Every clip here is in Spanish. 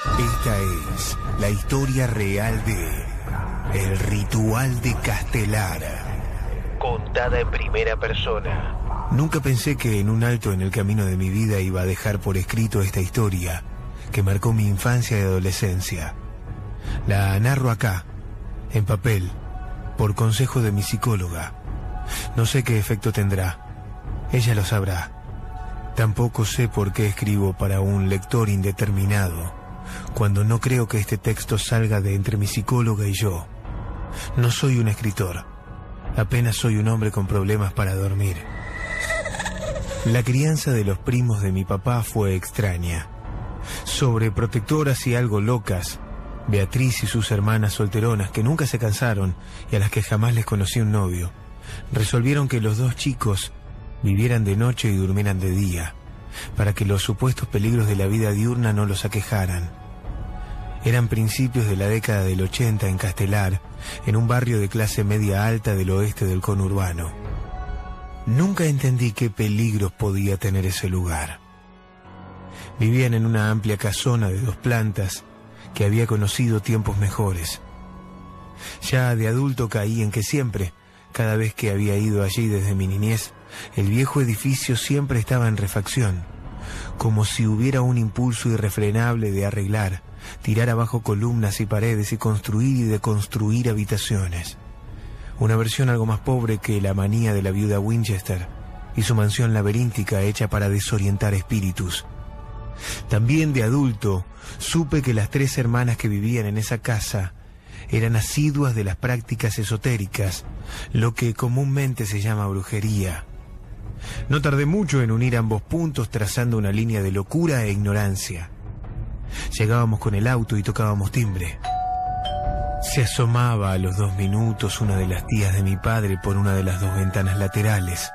Esta es la historia real de El Ritual de Castelar, contada en primera persona. Nunca pensé que en un alto en el camino de mi vida iba a dejar por escrito esta historia que marcó mi infancia y adolescencia. La narro acá, en papel, por consejo de mi psicóloga. No sé qué efecto tendrá, ella lo sabrá. Tampoco sé por qué escribo para un lector indeterminado, cuando no creo que este texto salga de entre mi psicóloga y yo. No soy un escritor, apenas soy un hombre con problemas para dormir. La crianza de los primos de mi papá fue extraña. Sobreprotectoras y algo locas, Beatriz y sus hermanas solteronas, que nunca se cansaron y a las que jamás les conocí un novio, resolvieron que los dos chicos vivieran de noche y durmieran de día, para que los supuestos peligros de la vida diurna no los aquejaran. Eran principios de la década del 80 en Castelar, en un barrio de clase media alta del oeste del conurbano. Nunca entendí qué peligros podía tener ese lugar. Vivían en una amplia casona de 2 plantas que había conocido tiempos mejores. Ya de adulto caí en que siempre, cada vez que había ido allí desde mi niñez, el viejo edificio siempre estaba en refacción, como si hubiera un impulso irrefrenable de arreglar, tirar abajo columnas y paredes y construir y deconstruir habitaciones. Una versión algo más pobre que la manía de la viuda Winchester y su mansión laberíntica hecha para desorientar espíritus. También de adulto supe que las 3 hermanas que vivían en esa casa eran asiduas de las prácticas esotéricas, lo que comúnmente se llama brujería. No tardé mucho en unir ambos puntos trazando una línea de locura e ignorancia. Llegábamos con el auto y tocábamos timbre. Se asomaba a los 2 minutos una de las tías de mi padre por una de las 2 ventanas laterales.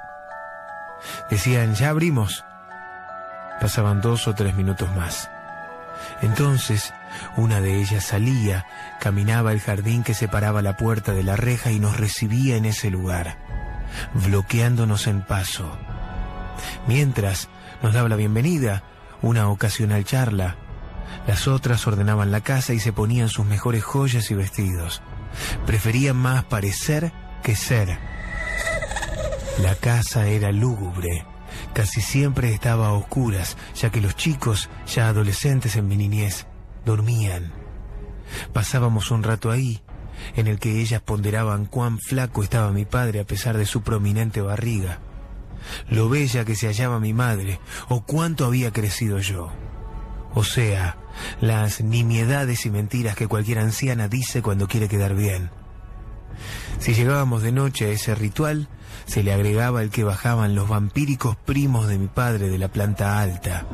Decían, ya abrimos. Pasaban 2 o 3 minutos más. Entonces, una de ellas salía, caminaba el jardín que separaba la puerta de la reja y nos recibía en ese lugar, bloqueándonos en paso. Mientras nos daba la bienvenida, una ocasional charla. Las otras ordenaban la casa y se ponían sus mejores joyas y vestidos. Preferían más parecer que ser. La casa era lúgubre. Casi siempre estaba a oscuras, ya que los chicos, ya adolescentes en mi niñez, dormían. Pasábamos un rato ahí, en el que ellas ponderaban cuán flaco estaba mi padre a pesar de su prominente barriga, lo bella que se hallaba mi madre, o cuánto había crecido yo. O sea, las nimiedades y mentiras que cualquier anciana dice cuando quiere quedar bien. Si llegábamos de noche a ese ritual, se le agregaba el que bajaban los vampíricos primos de mi padre de la planta alta,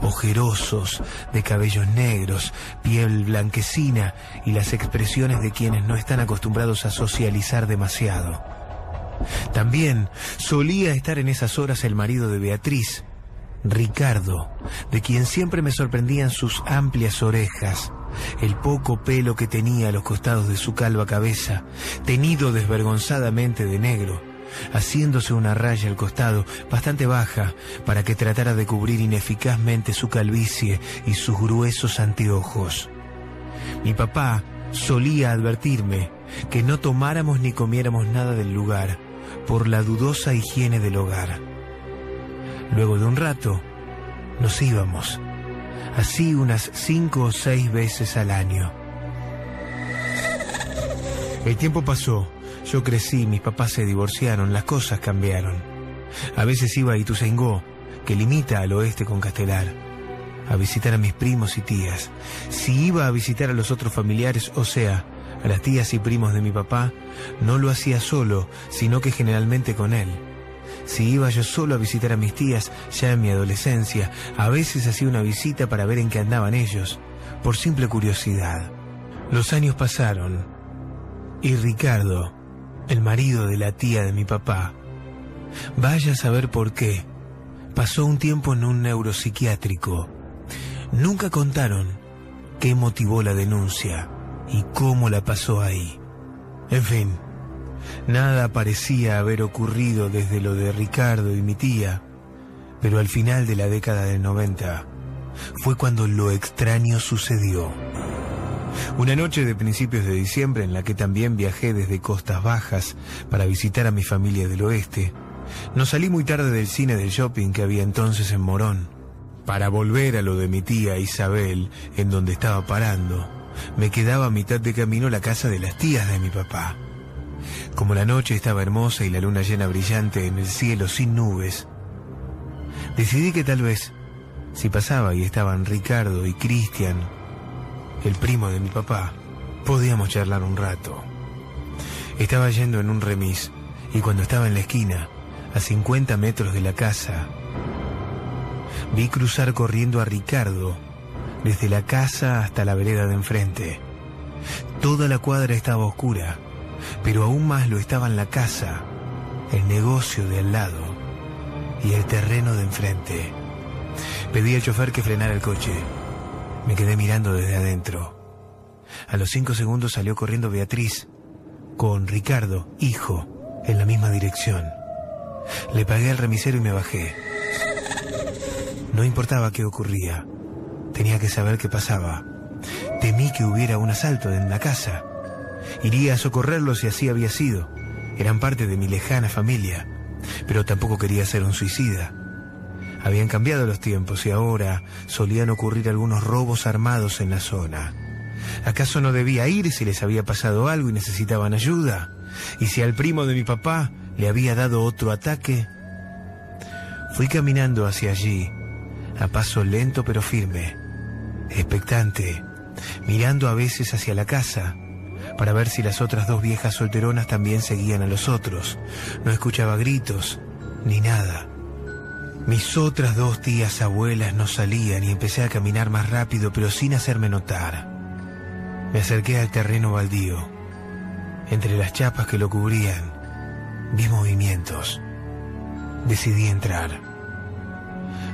ojerosos, de cabellos negros, piel blanquecina y las expresiones de quienes no están acostumbrados a socializar demasiado. También solía estar en esas horas el marido de Beatriz, Ricardo, de quien siempre me sorprendían sus amplias orejas, el poco pelo que tenía a los costados de su calva cabeza, teñido desvergonzadamente de negro, haciéndose una raya al costado bastante baja para que tratara de cubrir ineficazmente su calvicie y sus gruesos anteojos. Mi papá solía advertirme que no tomáramos ni comiéramos nada del lugar por la dudosa higiene del hogar. Luego de un rato nos íbamos, así unas 5 o 6 veces al año. El tiempo pasó, yo crecí, mis papás se divorciaron, las cosas cambiaron. A veces iba a Ituzaingó, que limita al oeste con Castelar, a visitar a mis primos y tías. Si iba a visitar a los otros familiares, o sea, a las tías y primos de mi papá, no lo hacía solo, sino que generalmente con él. Si iba yo solo a visitar a mis tías, ya en mi adolescencia, a veces hacía una visita para ver en qué andaban ellos, por simple curiosidad. Los años pasaron, y Ricardo, el marido de la tía de mi papá, vaya a saber por qué, pasó un tiempo en un neuropsiquiátrico. Nunca contaron qué motivó la denuncia y cómo la pasó ahí. En fin, nada parecía haber ocurrido desde lo de Ricardo y mi tía, pero al final de la década del 90 fue cuando lo extraño sucedió. Una noche de principios de diciembre en la que también viajé desde Costas Bajas para visitar a mi familia del oeste, nos salí muy tarde del cine del shopping que había entonces en Morón. Para volver a lo de mi tía Isabel, en donde estaba parando, me quedaba a mitad de camino la casa de las tías de mi papá. Como la noche estaba hermosa y la luna llena brillante en el cielo sin nubes, decidí que tal vez, si pasaba y estaban Ricardo y Cristian, el primo de mi papá, podíamos charlar un rato. Estaba yendo en un remis y cuando estaba en la esquina, a 50 metros de la casa, vi cruzar corriendo a Ricardo desde la casa hasta la vereda de enfrente. Toda la cuadra estaba oscura, pero aún más lo estaban la casa, el negocio de al lado y el terreno de enfrente. Pedí al chofer que frenara el coche. Me quedé mirando desde adentro. A los 5 segundos salió corriendo Beatriz, con Ricardo, hijo, en la misma dirección. Le pagué al remisero y me bajé. No importaba qué ocurría, tenía que saber qué pasaba. Temí que hubiera un asalto en la casa. Iría a socorrerlos si así había sido. Eran parte de mi lejana familia, pero tampoco quería ser un suicida. Habían cambiado los tiempos y ahora solían ocurrir algunos robos armados en la zona. ¿Acaso no debía ir si les había pasado algo y necesitaban ayuda? ¿Y si al primo de mi papá le había dado otro ataque? Fui caminando hacia allí, a paso lento pero firme, expectante, mirando a veces hacia la casa, para ver si las otras dos viejas solteronas también seguían a los otros. No escuchaba gritos, ni nada. Mis otras dos tías abuelas no salían y empecé a caminar más rápido, pero sin hacerme notar. Me acerqué al terreno baldío. Entre las chapas que lo cubrían, vi movimientos. Decidí entrar.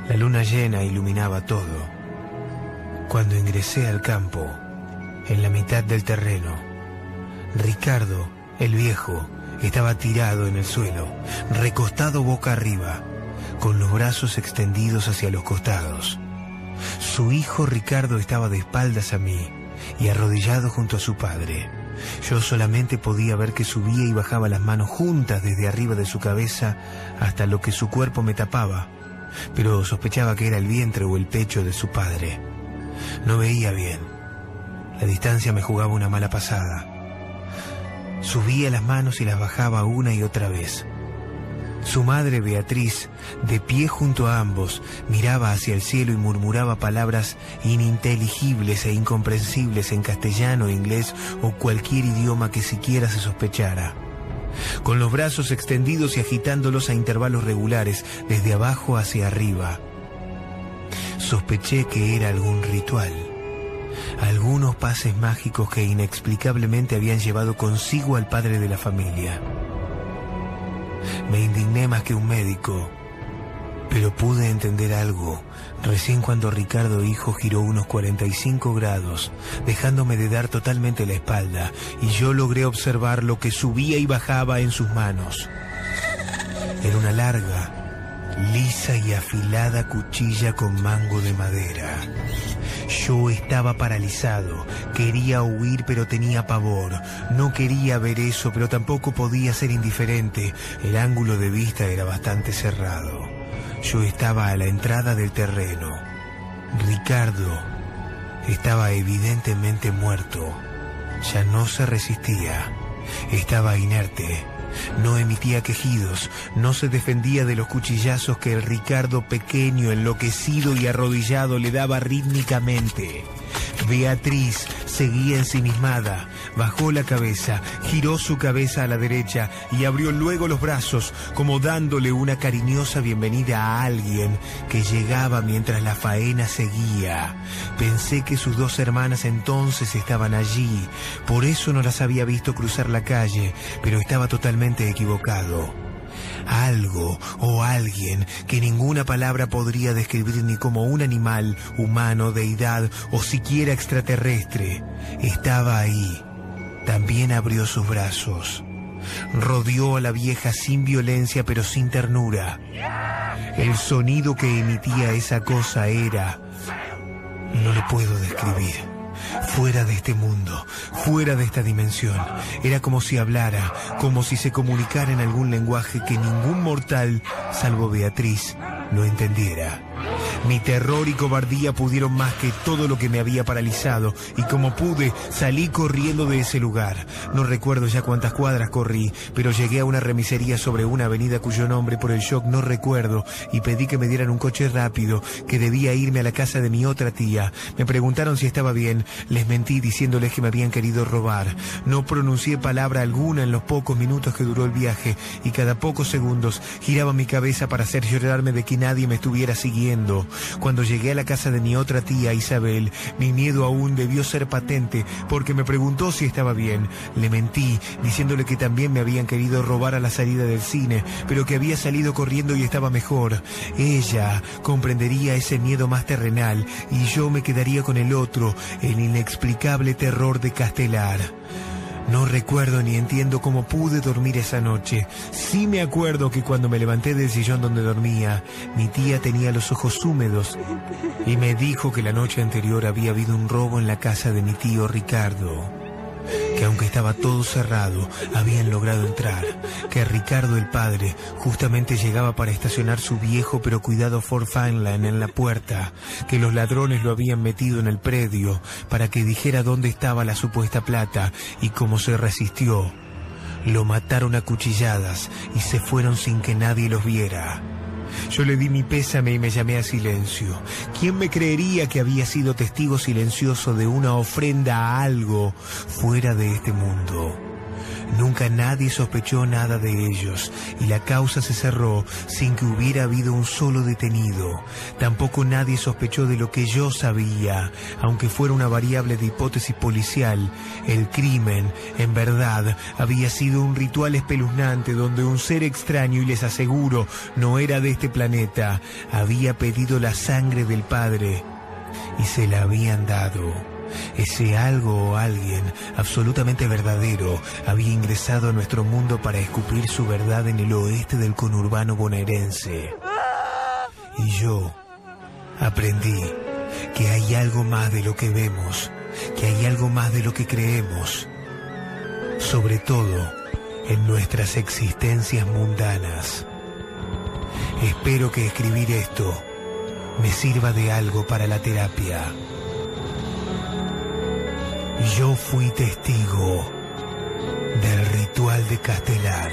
La luna llena iluminaba todo. Cuando ingresé al campo, en la mitad del terreno, Ricardo, el viejo, estaba tirado en el suelo, recostado boca arriba, con los brazos extendidos hacia los costados. Su hijo Ricardo estaba de espaldas a mí y arrodillado junto a su padre. Yo solamente podía ver que subía y bajaba las manos juntas desde arriba de su cabeza hasta lo que su cuerpo me tapaba, pero sospechaba que era el vientre o el pecho de su padre. No veía bien. La distancia me jugaba una mala pasada. Subía las manos y las bajaba una y otra vez. Su madre Beatriz, de pie junto a ambos, miraba hacia el cielo y murmuraba palabras ininteligibles e incomprensibles en castellano, inglés o cualquier idioma que siquiera se sospechara. Con los brazos extendidos y agitándolos a intervalos regulares, desde abajo hacia arriba. Sospeché que era algún ritual. Algunos pases mágicos que inexplicablemente habían llevado consigo al padre de la familia. Me indigné más que un médico, pero pude entender algo recién cuando Ricardo hijo giró unos 45 grados, dejándome de dar totalmente la espalda, y yo logré observar lo que subía y bajaba en sus manos. Era una larga, lisa y afilada cuchilla con mango de madera. Yo estaba paralizado, quería huir pero tenía pavor, no quería ver eso pero tampoco podía ser indiferente, el ángulo de vista era bastante cerrado. Yo estaba a la entrada del terreno. Ricardo estaba evidentemente muerto, ya no se resistía, estaba inerte. No emitía quejidos, no se defendía de los cuchillazos que el Ricardo pequeño, enloquecido y arrodillado le daba rítmicamente. Beatriz seguía ensimismada, bajó la cabeza, giró su cabeza a la derecha y abrió luego los brazos, como dándole una cariñosa bienvenida a alguien que llegaba mientras la faena seguía. Pensé que sus dos hermanas entonces estaban allí, por eso no las había visto cruzar la calle, pero estaba totalmente equivocado. Algo o alguien que ninguna palabra podría describir ni como un animal, humano, deidad o siquiera extraterrestre, estaba ahí. También abrió sus brazos. Rodeó a la vieja sin violencia pero sin ternura. El sonido que emitía esa cosa era No lo puedo describir. Fuera de este mundo, fuera de esta dimensión. Era como si hablara, como si se comunicara en algún lenguaje que ningún mortal, salvo Beatriz, lo entendiera. Mi terror y cobardía pudieron más que todo lo que me había paralizado, y como pude, salí corriendo de ese lugar. No recuerdo ya cuántas cuadras corrí, pero llegué a una remisería sobre una avenida cuyo nombre por el shock no recuerdo, y pedí que me dieran un coche rápido, que debía irme a la casa de mi otra tía. Me preguntaron si estaba bien, les mentí diciéndoles que me habían querido robar. No pronuncié palabra alguna en los pocos minutos que duró el viaje, y cada pocos segundos giraba mi cabeza para hacer llorarme de que nadie me estuviera siguiendo. Cuando llegué a la casa de mi otra tía, Isabel, mi miedo aún debió ser patente, porque me preguntó si estaba bien. Le mentí, diciéndole que también me habían querido robar a la salida del cine, pero que había salido corriendo y estaba mejor. Ella comprendería ese miedo más terrenal, y yo me quedaría con el otro, el inexplicable terror de Castelar. No recuerdo ni entiendo cómo pude dormir esa noche. Sí me acuerdo que cuando me levanté del sillón donde dormía, mi tía tenía los ojos húmedos y me dijo que la noche anterior había habido un robo en la casa de mi tío Ricardo. Que aunque estaba todo cerrado, habían logrado entrar. Que Ricardo el padre justamente llegaba para estacionar su viejo pero cuidado Ford Fineland en la puerta. Que los ladrones lo habían metido en el predio para que dijera dónde estaba la supuesta plata, y como se resistió, lo mataron a cuchilladas y se fueron sin que nadie los viera. Yo le di mi pésame y me llamé a silencio. ¿Quién me creería que había sido testigo silencioso de una ofrenda a algo fuera de este mundo? Nunca nadie sospechó nada de ellos, y la causa se cerró sin que hubiera habido un solo detenido. Tampoco nadie sospechó de lo que yo sabía, aunque fuera una variable de hipótesis policial. El crimen, en verdad, había sido un ritual espeluznante donde un ser extraño, y les aseguro, no era de este planeta, había pedido la sangre del padre y se la habían dado. Ese algo o alguien absolutamente verdadero había ingresado a nuestro mundo para escupir su verdad en el oeste del conurbano bonaerense. Y yo aprendí que hay algo más de lo que vemos, que hay algo más de lo que creemos, sobre todo en nuestras existencias mundanas. Espero que escribir esto me sirva de algo para la terapia. Yo fui testigo del ritual de Castelar.